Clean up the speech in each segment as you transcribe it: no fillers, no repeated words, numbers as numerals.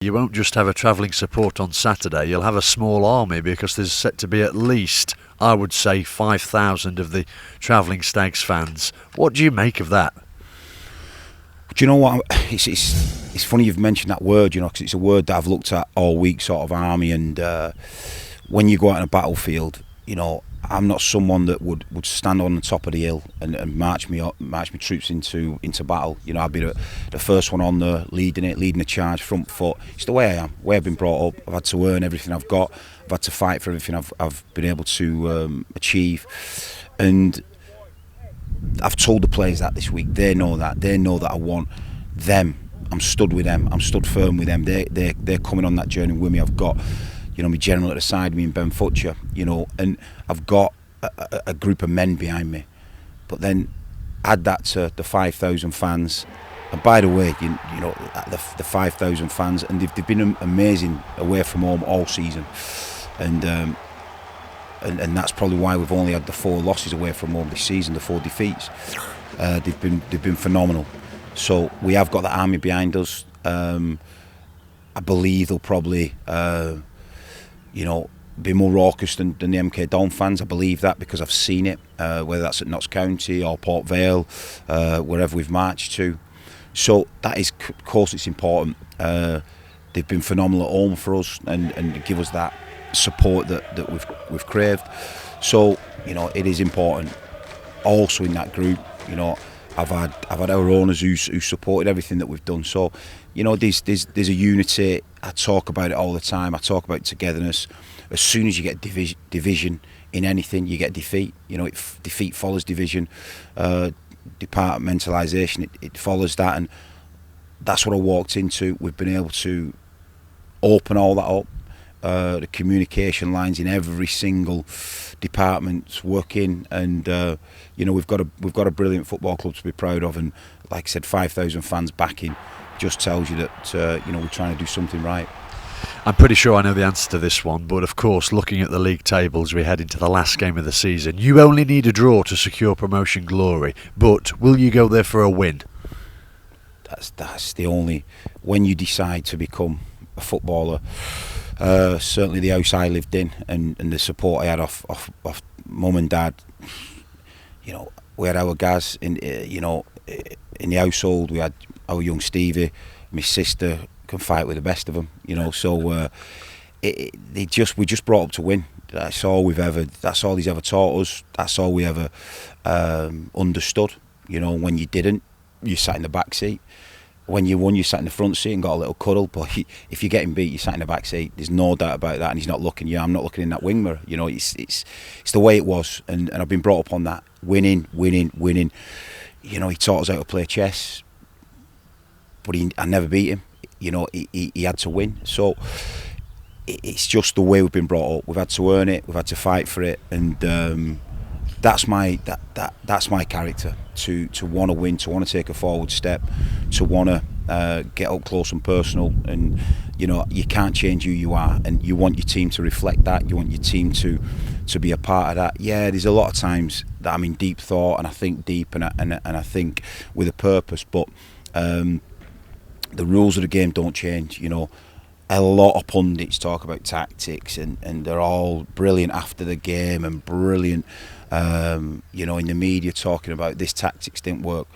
You won't just have a travelling support on Saturday, you'll have a small army, because there's set to be at least, I would say, 5,000 of the travelling Stags fans. What do you make of that? Do you know what? It's funny you've mentioned that word, because it's a word that I've looked at all week, sort of army. And when you go out on a battlefield, I'm not someone that would stand on the top of the hill and march my troops into battle. I'd be the first one on there, leading the charge, front foot. It's the way I am, the way I've been brought up. I've had to earn everything I've got. I've had to fight for everything I've been able to achieve. And I've told the players that this week. They know that. They know that I want them. I'm stood with them. I'm stood firm with them. They're coming on that journey with me. I've got my general at the side of me and Ben Futcher, and I've got a group of men behind me. But then add that to the 5,000 fans. And by the way, the 5,000 fans, and they've been amazing away from home all season. And that's probably why we've only had the 4 losses away from home this season, the 4 defeats. They've been phenomenal. So we have got the army behind us. I believe they'll probably be more raucous than the MK Don fans. I believe that because I've seen it, whether that's at Notts County or Port Vale, wherever we've marched to. So that is, of course, it's important. They've been phenomenal at home for us and give us that support that we've craved. So it is important. Also in that group, I've had our owners who supported everything that we've done. So there's a unity. I talk about it all the time. I talk about togetherness. As soon as you get division in anything, you get defeat. Defeat follows division. Departmentalisation, it follows that, and that's what I walked into. We've been able to open all that up. The communication lines in every single department's working, and we've got a brilliant football club to be proud of. And like I said, 5,000 fans backing just tells you that we're trying to do something right. I'm pretty sure I know the answer to this one, but of course, looking at the league tables, we head into the last game of the season. You only need a draw to secure promotion glory, but will you go there for a win? That's the only, when you decide to become a footballer. Certainly the house I lived in and the support I had off mum and dad. We had our guys in the household. We had our young Stevie, my sister can fight with the best of them. So we just brought up to win. That's all That's all he's ever taught us. That's all we ever understood. When you didn't, you sat in the back seat. When you won, you sat in the front seat and got a little cuddle. But if you're getting beat, you sat in the back seat. There's no doubt about that. And he's not looking. I'm not looking in that wing mirror. It's the way it was. And I've been brought up on that. Winning. He taught us how to play chess. But I never beat him. He had to win. So it's just the way we've been brought up. We've had to earn it. We've had to fight for it. And that's my character. To want to win, to want to take a forward step, to want to get up close and personal. And you can't change who you are, and you want your team to reflect that. You want your team to be a part of that. Yeah, there's a lot of times that I'm in deep thought and I think deep and I think with a purpose. But the rules of the game don't change. A lot of pundits talk about tactics and they're all brilliant after the game and brilliant. In the media talking about this tactics didn't work.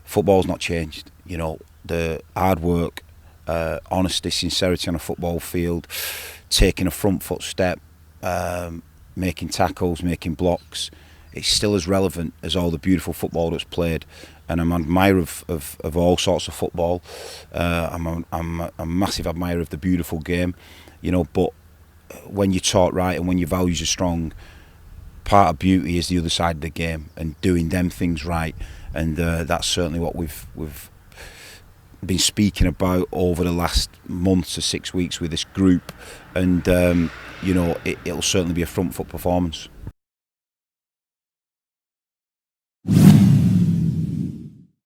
Football's not changed. The hard work, honesty, sincerity on a football field, taking a front foot step, making tackles, making blocks, it's still as relevant as all the beautiful football that's played. And I'm an admirer of all sorts of football. I'm a massive admirer of the beautiful game, but when you're taught right and when your values are strong, part of beauty is the other side of the game and doing them things right. And that's certainly what we've been speaking about over the last month to 6 weeks with this group. And it'll certainly be a front foot performance.